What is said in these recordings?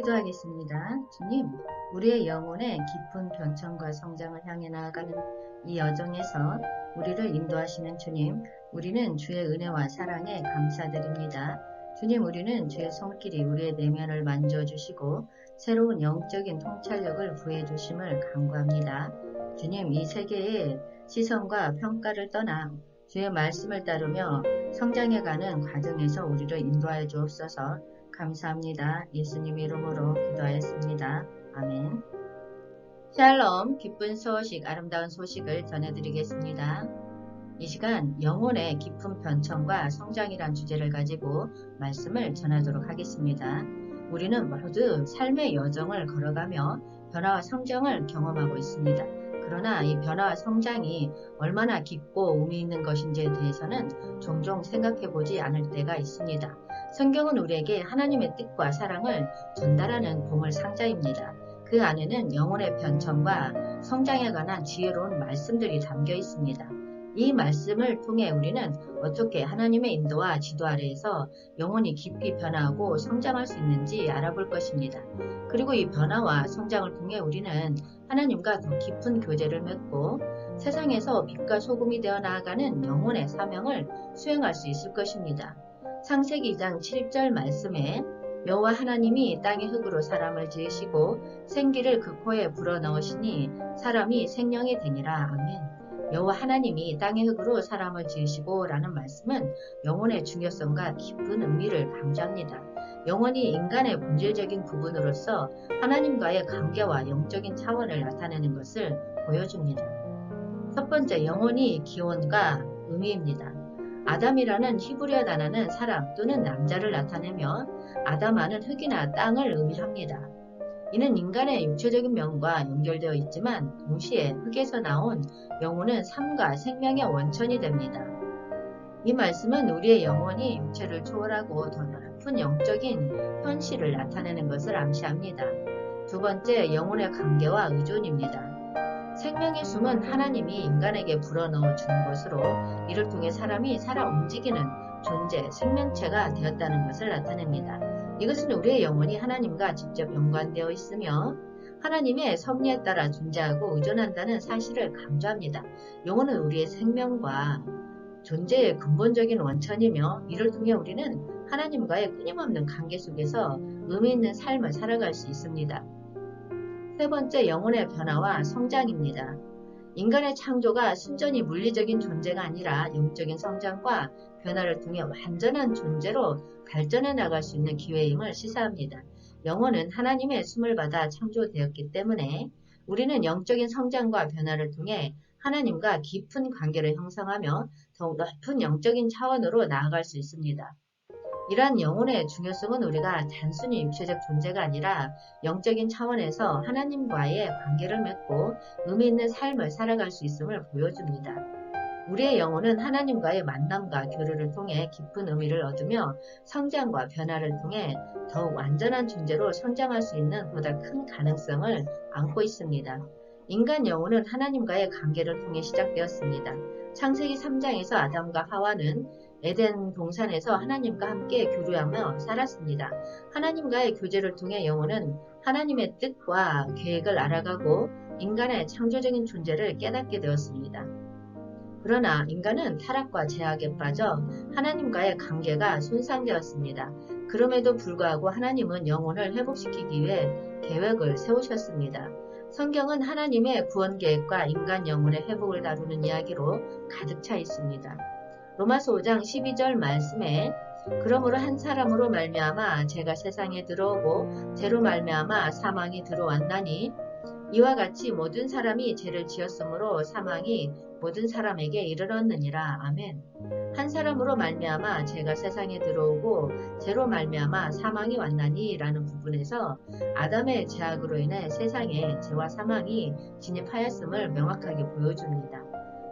기도하겠습니다. 주님, 우리의 영혼의 깊은 변천과 성장을 향해 나아가는 이 여정에서 우리를 인도하시는 주님, 우리는 주의 은혜와 사랑에 감사드립니다. 주님, 우리는 주의 손길이 우리의 내면을 만져주시고 새로운 영적인 통찰력을 부여주심을 간구합니다. 주님, 이 세계의 시선과 평가를 떠나 주의 말씀을 따르며 성장해가는 과정에서 우리를 인도하여 주옵소서. 감사합니다. 예수님 이름으로 기도하였습니다. 아멘. 샬롬, 기쁜 소식, 아름다운 소식을 전해드리겠습니다. 이 시간 영혼의 깊은 변천과 성장이란 주제를 가지고 말씀을 전하도록 하겠습니다. 우리는 모두 삶의 여정을 걸어가며 변화와 성장을 경험하고 있습니다. 그러나 이 변화와 성장이 얼마나 깊고 의미 있는 것인지에 대해서는 종종 생각해 보지 않을 때가 있습니다. 성경은 우리에게 하나님의 뜻과 사랑을 전달하는 보물 상자입니다. 그 안에는 영혼의 변천과 성장에 관한 지혜로운 말씀들이 담겨 있습니다. 이 말씀을 통해 우리는 어떻게 하나님의 인도와 지도 아래에서 영혼이 깊이 변화하고 성장할 수 있는지 알아볼 것입니다. 그리고 이 변화와 성장을 통해 우리는 하나님과 더 깊은 교제를 맺고 세상에서 빛과 소금이 되어 나아가는 영혼의 사명을 수행할 수 있을 것입니다. 창세기 2장 7절 말씀에 여호와 하나님이 땅의 흙으로 사람을 지으시고 생기를 그 코에 불어넣으시니 사람이 생명이 되니라. 아멘. 여호와 하나님이 땅의 흙으로 사람을 지으시고 라는 말씀은 영혼의 중요성과 깊은 의미를 강조합니다. 영혼이 인간의 본질적인 부분으로서 하나님과의 관계와 영적인 차원을 나타내는 것을 보여줍니다. 첫 번째, 영혼이 기원과 의미입니다. 아담이라는 히브리어 단어는 사람 또는 남자를 나타내며 아담아는 흙이나 땅을 의미합니다. 이는 인간의 육체적인 면과 연결되어 있지만 동시에 흙에서 나온 영혼은 삶과 생명의 원천이 됩니다. 이 말씀은 우리의 영혼이 육체를 초월하고 더 높은 영적인 현실을 나타내는 것을 암시합니다. 두 번째, 영혼의 관계와 의존입니다. 생명의 숨은 하나님이 인간에게 불어넣어 준 것으로 이를 통해 사람이 살아 움직이는 존재, 생명체가 되었다는 것을 나타냅니다. 이것은 우리의 영혼이 하나님과 직접 연관되어 있으며 하나님의 섭리에 따라 존재하고 의존한다는 사실을 강조합니다. 영혼은 우리의 생명과 존재의 근본적인 원천이며 이를 통해 우리는 하나님과의 끊임없는 관계 속에서 의미 있는 삶을 살아갈 수 있습니다. 세 번째, 영혼의 변화와 성장입니다. 인간의 창조가 순전히 물리적인 존재가 아니라 영적인 성장과 변화를 통해 완전한 존재로 발전해 나갈 수 있는 기회임을 시사합니다. 영혼은 하나님의 숨을 받아 창조되었기 때문에 우리는 영적인 성장과 변화를 통해 하나님과 깊은 관계를 형성하며 더욱 높은 영적인 차원으로 나아갈 수 있습니다. 이러한 영혼의 중요성은 우리가 단순히 육체적 존재가 아니라 영적인 차원에서 하나님과의 관계를 맺고 의미 있는 삶을 살아갈 수 있음을 보여줍니다. 우리의 영혼은 하나님과의 만남과 교류를 통해 깊은 의미를 얻으며 성장과 변화를 통해 더욱 완전한 존재로 성장할 수 있는 보다 큰 가능성을 안고 있습니다. 인간 영혼은 하나님과의 관계를 통해 시작되었습니다. 창세기 3장에서 아담과 하와는 에덴 동산에서 하나님과 함께 교류하며 살았습니다. 하나님과의 교제를 통해 영혼은 하나님의 뜻과 계획을 알아가고 인간의 창조적인 존재를 깨닫게 되었습니다. 그러나 인간은 타락과 제약에 빠져 하나님과의 관계가 손상되었습니다. 그럼에도 불구하고 하나님은 영혼을 회복시키기 위해 계획을 세우셨습니다. 성경은 하나님의 구원 계획과 인간 영혼의 회복을 다루는 이야기로 가득 차 있습니다. 로마서 5장 12절 말씀에 그러므로 한 사람으로 말미암아 죄가 세상에 들어오고 죄로 말미암아 사망이 들어왔나니 이와 같이 모든 사람이 죄를 지었으므로 사망이 모든 사람에게 이르렀느니라. 아멘. 한 사람으로 말미암아 죄가 세상에 들어오고 죄로 말미암아 사망이 왔나니 라는 부분에서 아담의 죄악으로 인해 세상에 죄와 사망이 진입하였음을 명확하게 보여줍니다.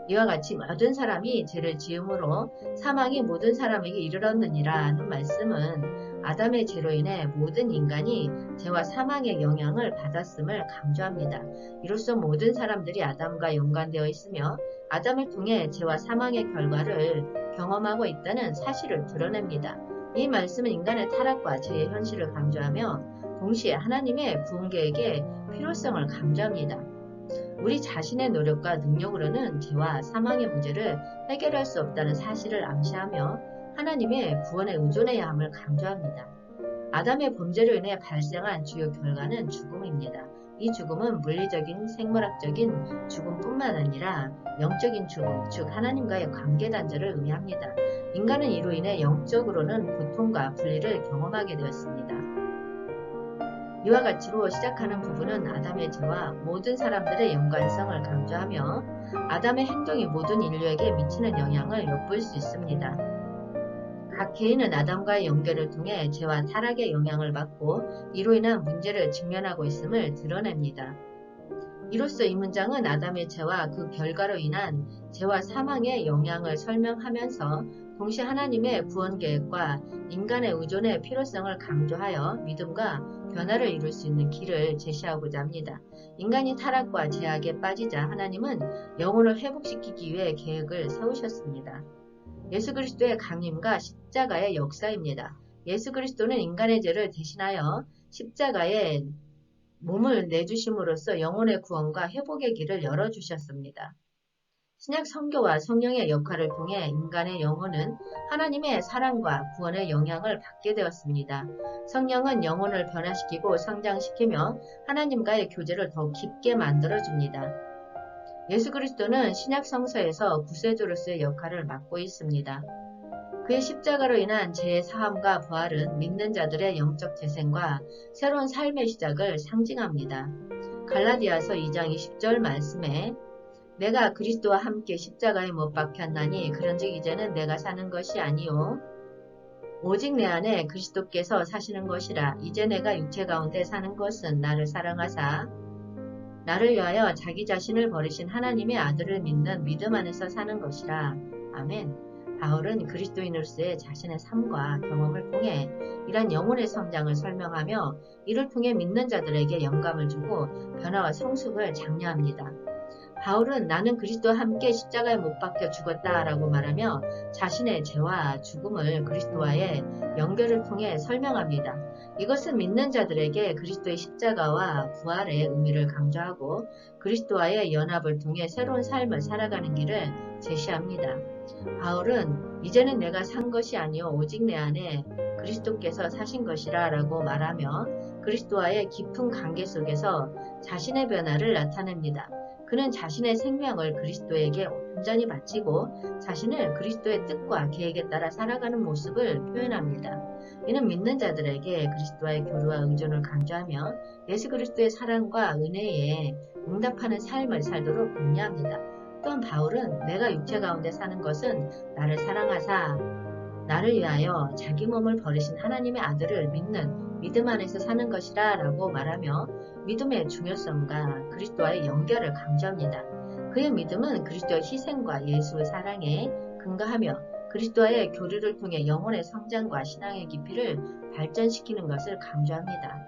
이와 같이 모든 사람이 죄를 지음으로 사망이 모든 사람에게 이르렀느니라는 말씀은 아담의 죄로 인해 모든 인간이 죄와 사망의 영향을 받았음을 강조합니다. 이로써 모든 사람들이 아담과 연관되어 있으며 아담을 통해 죄와 사망의 결과를 경험하고 있다는 사실을 드러냅니다. 이 말씀은 인간의 타락과 죄의 현실을 강조하며 동시에 하나님의 구원 계획의 필요성을 강조합니다. 우리 자신의 노력과 능력으로는 죄와 사망의 문제를 해결할 수 없다는 사실을 암시하며 하나님의 구원에 의존해야 함을 강조합니다. 아담의 범죄로 인해 발생한 주요 결과는 죽음입니다. 이 죽음은 물리적인 생물학적인 죽음뿐만 아니라 영적인 죽음, 즉 하나님과의 관계 단절을 의미합니다. 인간은 이로 인해 영적으로는 고통과 분리를 경험하게 되었습니다. 이와 같이로 시작하는 부분은 아담의 죄와 모든 사람들의 연관성을 강조하며 아담의 행동이 모든 인류에게 미치는 영향을 엿볼 수 있습니다. 각 개인은 아담과의 연결을 통해 죄와 타락의 영향을 받고 이로 인한 문제를 직면하고 있음을 드러냅니다. 이로써 이 문장은 아담의 죄와 그 결과로 인한 죄와 사망의 영향을 설명하면서 동시에 하나님의 구원 계획과 인간의 의존의 필요성을 강조하여 믿음과 변화를 이룰 수 있는 길을 제시하고자 합니다. 인간이 타락과 죄악에 빠지자 하나님은 영혼을 회복시키기 위해 계획을 세우셨습니다. 예수 그리스도의 강림과 십자가의 역사입니다. 예수 그리스도는 인간의 죄를 대신하여 십자가에 몸을 내주심으로써 영혼의 구원과 회복의 길을 열어주셨습니다. 신약 선교와 성령의 역할을 통해 인간의 영혼은 하나님의 사랑과 구원의 영향을 받게 되었습니다. 성령은 영혼을 변화시키고 성장시키며 하나님과의 교제를 더 깊게 만들어줍니다. 예수 그리스도는 신약 성서에서 구세주로서의 역할을 맡고 있습니다. 그의 십자가로 인한 죄의 사함과 부활은 믿는 자들의 영적 재생과 새로운 삶의 시작을 상징합니다. 갈라디아서 2장 20절 말씀에 내가 그리스도와 함께 십자가에 못 박혔나니 그런즉 이제는 내가 사는 것이 아니요 오직 내 안에 그리스도께서 사시는 것이라. 이제 내가 육체 가운데 사는 것은 나를 사랑하사 나를 위하여 자기 자신을 버리신 하나님의 아들을 믿는 믿음 안에서 사는 것이라. 아멘. 바울은 그리스도인으로서의 자신의 삶과 경험을 통해 이러한 영혼의 성장을 설명하며 이를 통해 믿는 자들에게 영감을 주고 변화와 성숙을 장려합니다. 바울은 나는 그리스도와 함께 십자가에 못 박혀 죽었다라고 말하며 자신의 죄와 죽음을 그리스도와의 연결을 통해 설명합니다. 이것은 믿는 자들에게 그리스도의 십자가와 부활의 의미를 강조하고 그리스도와의 연합을 통해 새로운 삶을 살아가는 길을 제시합니다. 바울은 이제는 내가 산 것이 아니요 오직 내 안에 그리스도께서 사신 것이라 라고 말하며 그리스도와의 깊은 관계 속에서 자신의 변화를 나타냅니다. 그는 자신의 생명을 그리스도에게 온전히 바치고 자신을 그리스도의 뜻과 계획에 따라 살아가는 모습을 표현합니다. 이는 믿는 자들에게 그리스도와의 교류와 의존을 강조하며 예수 그리스도의 사랑과 은혜에 응답하는 삶을 살도록 독려합니다. 또한 바울은 내가 육체 가운데 사는 것은 나를 사랑하사 나를 위하여 자기 몸을 버리신 하나님의 아들을 믿는 믿음 안에서 사는 것이라 라고 말하며 믿음의 중요성과 그리스도와의 연결을 강조합니다. 그의 믿음은 그리스도의 희생과 예수의 사랑에 근거하며 그리스도와의 교류를 통해 영혼의 성장과 신앙의 깊이를 발전시키는 것을 강조합니다.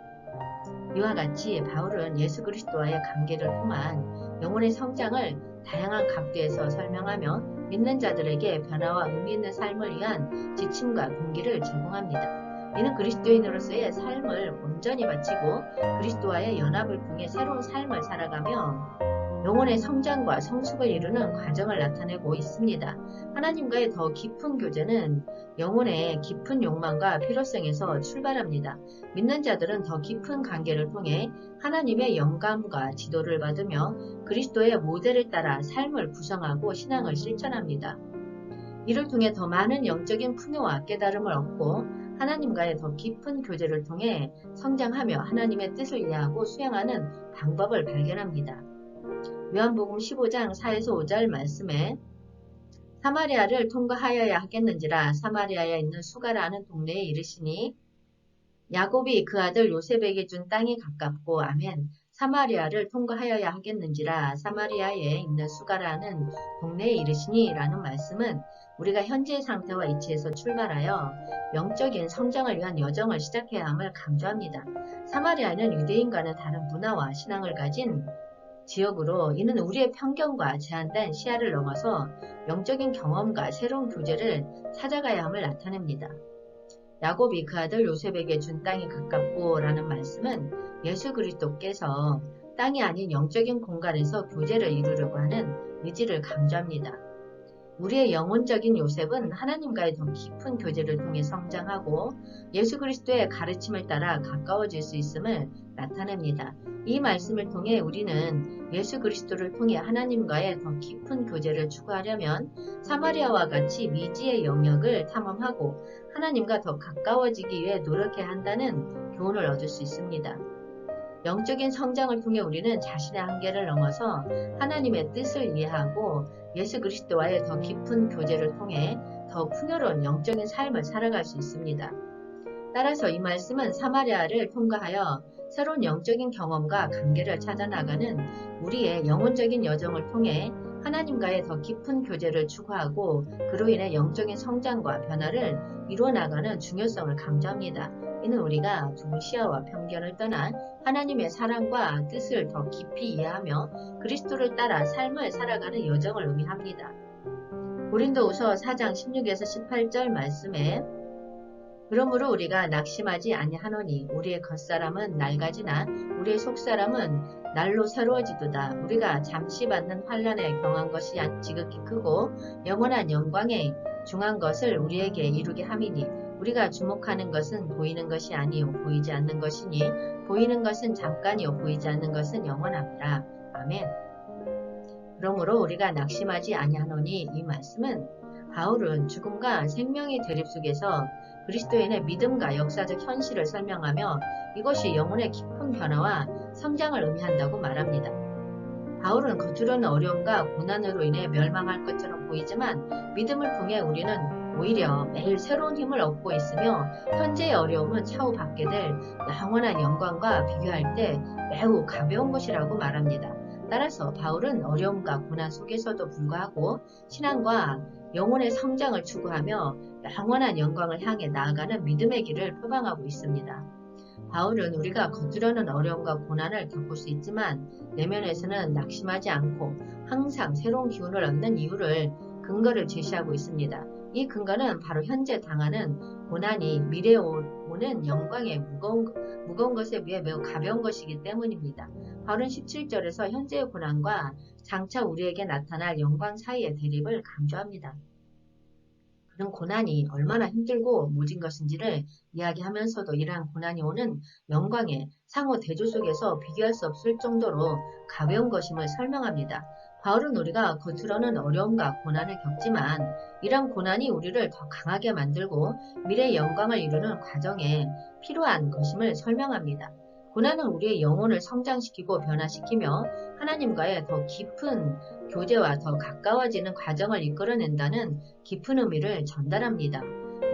이와 같이 바울은 예수 그리스도와의 관계를 통한 영혼의 성장을 다양한 각도에서 설명하며 믿는 자들에게 변화와 의미 있는 삶을 위한 지침과 동기를 제공합니다. 이는 그리스도인으로서의 삶을 온전히 바치고 그리스도와의 연합을 통해 새로운 삶을 살아가며 영혼의 성장과 성숙을 이루는 과정을 나타내고 있습니다. 하나님과의 더 깊은 교제는 영혼의 깊은 욕망과 필요성에서 출발합니다. 믿는 자들은 더 깊은 관계를 통해 하나님의 영감과 지도를 받으며 그리스도의 모델을 따라 삶을 구성하고 신앙을 실천합니다. 이를 통해 더 많은 영적인 풍요와 깨달음을 얻고 하나님과의 더 깊은 교제를 통해 성장하며 하나님의 뜻을 이해하고 수행하는 방법을 발견합니다. 요한복음 15장 4에서 5절 말씀에 사마리아를 통과하여야 하겠는지라. 사마리아에 있는 수가라는 동네에 이르시니 야곱이 그 아들 요셉에게 준 땅이 가깝고 아멘. 사마리아를 통과하여야 하겠는지라. 사마리아에 있는 수가라는 동네에 이르시니 라는 말씀은 우리가 현재의 상태와 이치에서 출발하여 영적인 성장을 위한 여정을 시작해야 함을 강조합니다. 사마리아는 유대인과는 다른 문화와 신앙을 가진 지역으로 이는 우리의 편견과 제한된 시야를 넘어서 영적인 경험과 새로운 교제를 찾아가야 함을 나타냅니다. 야곱이 그 아들 요셉에게 준 땅이 가깝고 라는 말씀은 예수 그리스도께서 땅이 아닌 영적인 공간에서 교제를 이루려고 하는 의지를 강조합니다. 우리의 영혼적인 요셉은 하나님과의 더 깊은 교제를 통해 성장하고 예수 그리스도의 가르침을 따라 가까워질 수 있음을 나타냅니다. 이 말씀을 통해 우리는 예수 그리스도를 통해 하나님과의 더 깊은 교제를 추구하려면 사마리아와 같이 미지의 영역을 탐험하고 하나님과 더 가까워지기 위해 노력해야 한다는 교훈을 얻을 수 있습니다. 영적인 성장을 통해 우리는 자신의 한계를 넘어서 하나님의 뜻을 이해하고 예수 그리스도와의 더 깊은 교제를 통해 더 풍요로운 영적인 삶을 살아갈 수 있습니다. 따라서 이 말씀은 사마리아를 통과하여 새로운 영적인 경험과 관계를 찾아나가는 우리의 영혼적인 여정을 통해 하나님과의 더 깊은 교제를 추구하고 그로 인해 영적인 성장과 변화를 이루어나가는 중요성을 강조합니다. 이는 우리가 두 시야와 편견을 떠나 하나님의 사랑과 뜻을 더 깊이 이해하며 그리스도를 따라 삶을 살아가는 여정을 의미합니다. 고린도후서 4장 16에서 18절 말씀에 그러므로 우리가 낙심하지 아니하노니 우리의 겉사람은 낡아지나 우리의 속사람은 날로 새로워지도다. 우리가 잠시 받는 환난에 경한 것이 지극히 크고 영원한 영광에 중한 것을 우리에게 이루게 함이니 우리가 주목하는 것은 보이는 것이 아니요 보이지 않는 것이니 보이는 것은 잠깐이요 보이지 않는 것은 영원함이라. 아멘. 그러므로 우리가 낙심하지 아니하노니 이 말씀은 바울은 죽음과 생명의 대립 속에서 그리스도인의 믿음과 역사적 현실을 설명하며 이것이 영혼의 깊은 변화와 성장을 의미한다고 말합니다. 바울은 겉으로는 어려움과 고난으로 인해 멸망할 것처럼 보이지만 믿음을 통해 우리는 오히려 매일 새로운 힘을 얻고 있으며 현재의 어려움은 차후 받게 될 영원한 영광과 비교할 때 매우 가벼운 것이라고 말합니다. 따라서 바울은 어려움과 고난 속에서도 불구하고 신앙과 영혼의 성장을 추구하며 영원한 영광을 향해 나아가는 믿음의 길을 표방하고 있습니다. 바울은 우리가 겉으로는 어려움과 고난을 겪을 수 있지만 내면에서는 낙심하지 않고 항상 새로운 기운을 얻는 이유를 근거를 제시하고 있습니다. 이 근거는 바로 현재 당하는 고난이 미래에 오는 영광의 무거운 것에 비해 매우 가벼운 것이기 때문입니다. 바울은 17절에서 현재의 고난과 장차 우리에게 나타날 영광 사이의 대립을 강조합니다. 그런 고난이 얼마나 힘들고 모진 것인지를 이야기하면서도 이러한 고난이 오는 영광의 상호 대조 속에서 비교할 수 없을 정도로 가벼운 것임을 설명합니다. 바울은 우리가 겉으로는 어려움과 고난을 겪지만 이런 고난이 우리를 더 강하게 만들고 미래의 영광을 이루는 과정에 필요한 것임을 설명합니다. 고난은 우리의 영혼을 성장시키고 변화시키며 하나님과의 더 깊은 교제와 더 가까워지는 과정을 이끌어낸다는 깊은 의미를 전달합니다.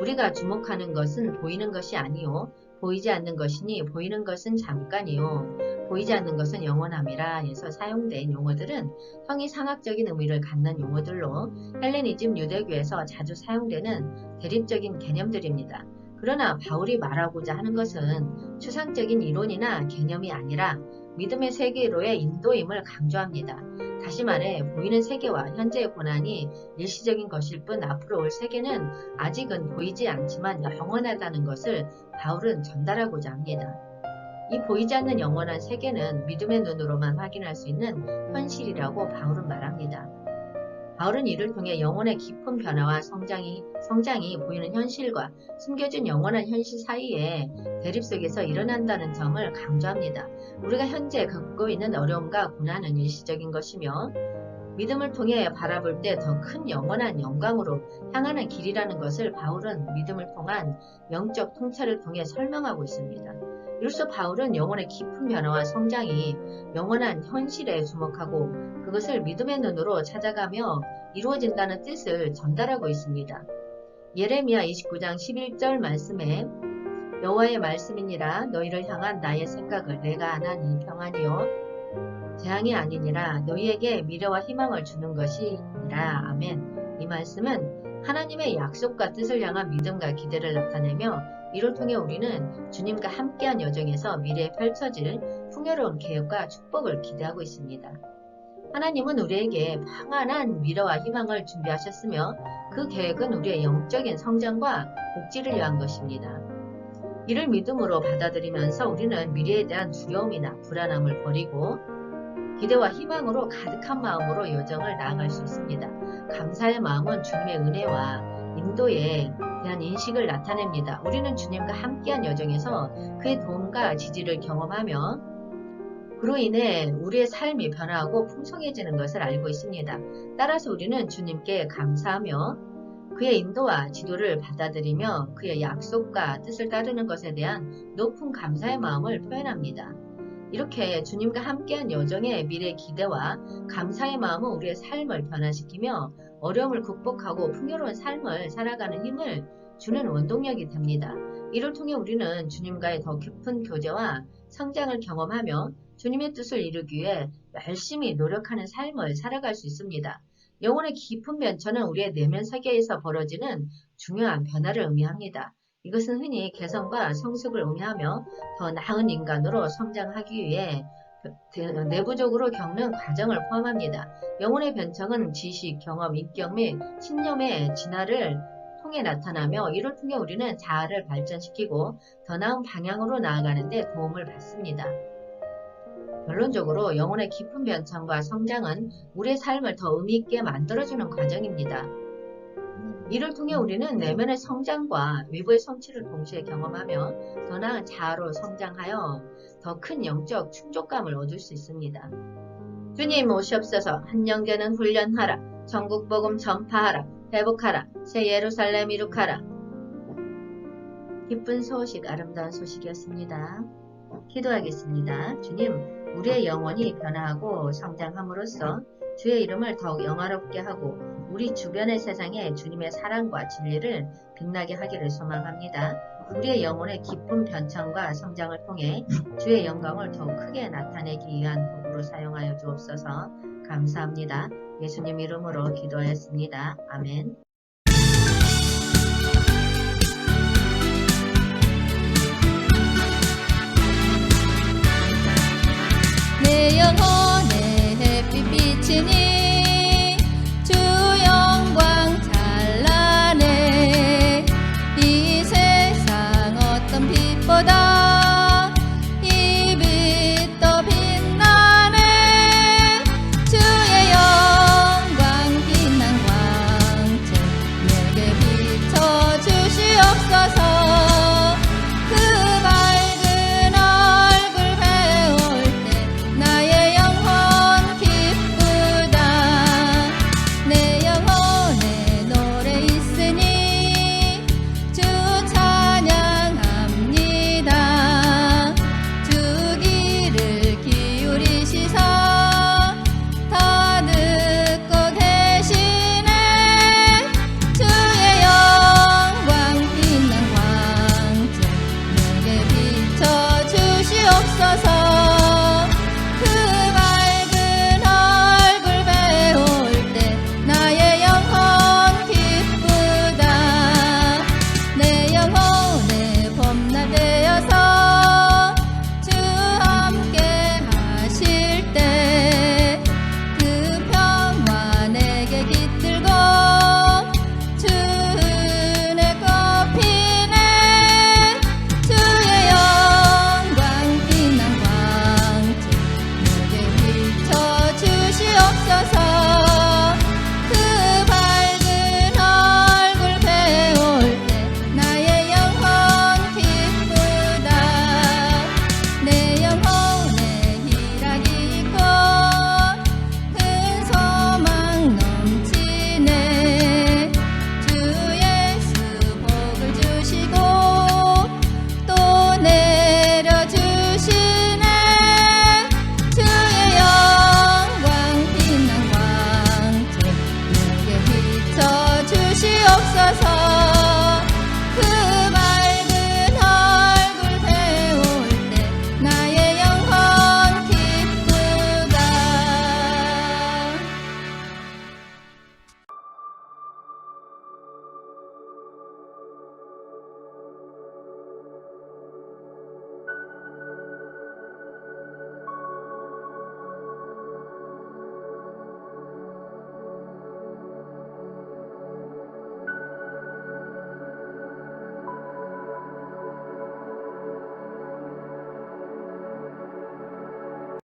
우리가 주목하는 것은 보이는 것이 아니요 보이지 않는 것이니 보이는 것은 잠깐이요 보이지 않는 것은 영원함이라 에서 사용된 용어들은 형이상학적인 의미를 갖는 용어들로 헬레니즘 유대교에서 자주 사용되는 대립적인 개념들입니다. 그러나 바울이 말하고자 하는 것은 추상적인 이론이나 개념이 아니라 믿음의 세계로의 인도임을 강조합니다. 다시 말해 보이는 세계와 현재의 고난이 일시적인 것일 뿐 앞으로 올 세계는 아직은 보이지 않지만 영원하다는 것을 바울은 전달하고자 합니다. 이 보이지 않는 영원한 세계는 믿음의 눈으로만 확인할 수 있는 현실이라고 바울은 말합니다. 바울은 이를 통해 영혼의 깊은 변화와 성장이 보이는 현실과 숨겨진 영원한 현실 사이에 대립 속에서 일어난다는 점을 강조합니다. 우리가 현재 겪고 있는 어려움과 고난은 일시적인 것이며 믿음을 통해 바라볼 때 더 큰 영원한 영광으로 향하는 길이라는 것을 바울은 믿음을 통한 영적 통찰을 통해 설명하고 있습니다. 이로써 바울은 영혼의 깊은 변화와 성장이 영원한 현실에 주목하고 그것을 믿음의 눈으로 찾아가며 이루어진다는 뜻을 전달하고 있습니다. 예레미야 29장 11절 말씀에 여호와의 말씀이니라 너희를 향한 나의 생각을 내가 안하니 평안이요 재앙이 아니니라 너희에게 미래와 희망을 주는 것이니라. 아멘. 이 말씀은 하나님의 약속과 뜻을 향한 믿음과 기대를 나타내며 이를 통해 우리는 주님과 함께한 여정에서 미래에 펼쳐질 풍요로운 계획과 축복을 기대하고 있습니다. 하나님은 우리에게 평안한 미래와 희망을 준비하셨으며 그 계획은 우리의 영적인 성장과 복지를 위한 것입니다. 이를 믿음으로 받아들이면서 우리는 미래에 대한 두려움이나 불안함을 버리고 기대와 희망으로 가득한 마음으로 여정을 나아갈 수 있습니다. 감사의 마음은 주님의 은혜와 인도에 대한 인식을 나타냅니다. 우리는 주님과 함께한 여정에서 그의 도움과 지지를 경험하며 그로 인해 우리의 삶이 변화하고 풍성해지는 것을 알고 있습니다. 따라서 우리는 주님께 감사하며 그의 인도와 지도를 받아들이며 그의 약속과 뜻을 따르는 것에 대한 높은 감사의 마음을 표현합니다. 이렇게 주님과 함께한 여정의 미래 기대와 감사의 마음은 우리의 삶을 변화시키며 어려움을 극복하고 풍요로운 삶을 살아가는 힘을 주는 원동력이 됩니다. 이를 통해 우리는 주님과의 더 깊은 교제와 성장을 경험하며 주님의 뜻을 이루기 위해 열심히 노력하는 삶을 살아갈 수 있습니다. 영혼의 깊은 변천은 우리의 내면 세계에서 벌어지는 중요한 변화를 의미합니다. 이것은 흔히 개성과 성숙을 의미하며 더 나은 인간으로 성장하기 위해 내부적으로 겪는 과정을 포함합니다. 영혼의 변청은 지식, 경험, 인격 및 신념의 진화를 통해 나타나며 이를 통해 우리는 자아를 발전시키고 더 나은 방향으로 나아가는 데 도움을 받습니다. 결론적으로 영혼의 깊은 변천과 성장은 우리의 삶을 더 의미있게 만들어주는 과정입니다. 이를 통해 우리는 내면의 성장과 외부의 성취를 동시에 경험하며 더 나은 자아로 성장하여 더 큰 영적 충족감을 얻을 수 있습니다. 주님 오시옵소서. 한영되는 훈련하라. 전국 복음 전파하라. 회복하라. 새 예루살렘 이룩하라. 기쁜 소식, 아름다운 소식이었습니다. 기도하겠습니다. 주님, 우리의 영혼이 변화하고 성장함으로써 주의 이름을 더욱 영화롭게 하고 우리 주변의 세상에 주님의 사랑과 진리를 빛나게 하기를 소망합니다. 우리의 영혼의 깊은 변천과 성장을 통해 주의 영광을 더욱 크게 나타내기 위한 도구로 사용하여 주옵소서. 감사합니다. 예수님 이름으로 기도하였습니다. 아멘. 내 영혼